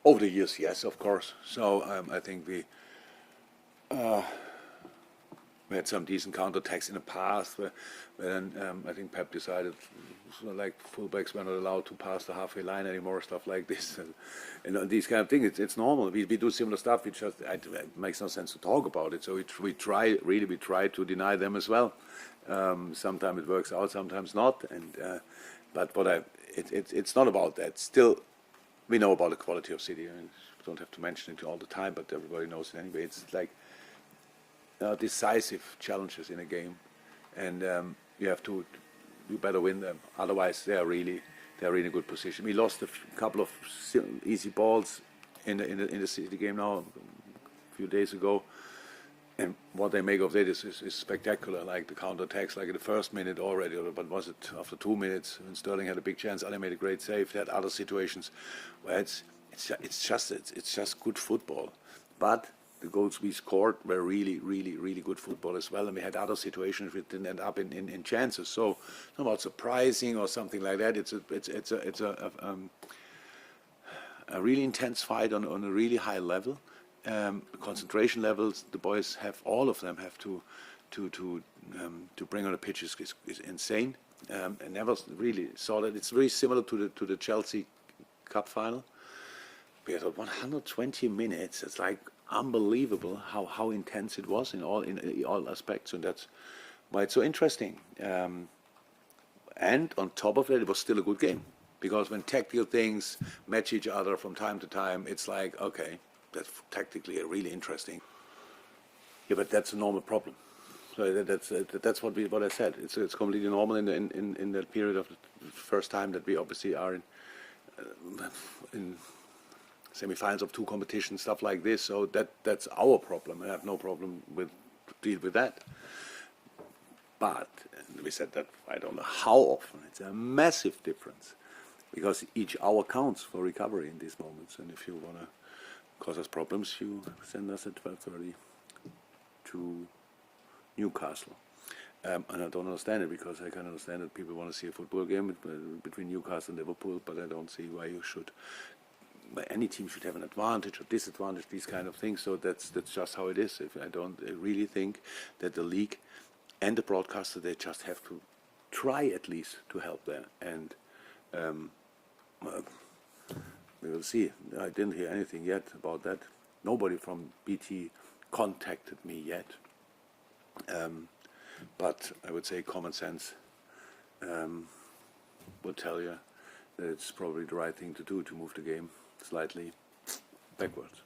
Over the years, yes, of course. So I think we had some decent counterattacks in the past, where then I think Pep decided, like, fullbacks were not allowed to pass the halfway line anymore, stuff like this, and these kind of things. It's normal. We do similar stuff. It makes no sense to talk about it. So we try to deny them as well. Sometimes it works out, sometimes not. But it's not about that. Still, we know about the quality of City. I don't have to mention it all the time, but everybody knows it anyway. It's like decisive challenges in a game, and you better win them. Otherwise, they're really in a good position. We lost a couple of easy balls in the City game now a few days ago, and what they make of that is spectacular. Like the counterattacks, like in the first minute already, but was it after 2 minutes when Sterling had a big chance? Ale made a great save. They had other situations where it's just good football, but the goals we scored were really good football as well, and we had other situations which didn't end up in chances. So it's not about surprising or something like that. It's a really intense fight on a really high level. Concentration levels the boys have, all of them have to bring on the pitch is insane. I never really saw that. It's very similar to the Chelsea Cup final. We had 120 minutes. It's like unbelievable how intense it was in all aspects, and that's why it's so interesting. And on top of it, it was still a good game, because when tactical things match each other from time to time, it's like, okay, that's tactically really interesting. Yeah, but that's a normal problem. So that's what I said. It's completely normal in that period of the first time that we obviously are in semi-finals of two competitions, stuff like this. So that's our problem. I have no problem with deal with that. But we said that I don't know how often. It's a massive difference, because each hour counts for recovery in these moments. And if you want to cause us problems, you send us at 12:30 to Newcastle. And I don't understand it, because I can understand that people want to see a football game between Newcastle and Liverpool, but I don't see why you should. Any team should have an advantage or disadvantage, these kind of things. So that's just how it is. If I really think that the league and the broadcaster, they just have to try at least to help there. And we will see. I didn't hear anything yet about that. Nobody from BT contacted me yet. But I would say common sense would tell you that it's probably the right thing to do, to move the game slightly backwards.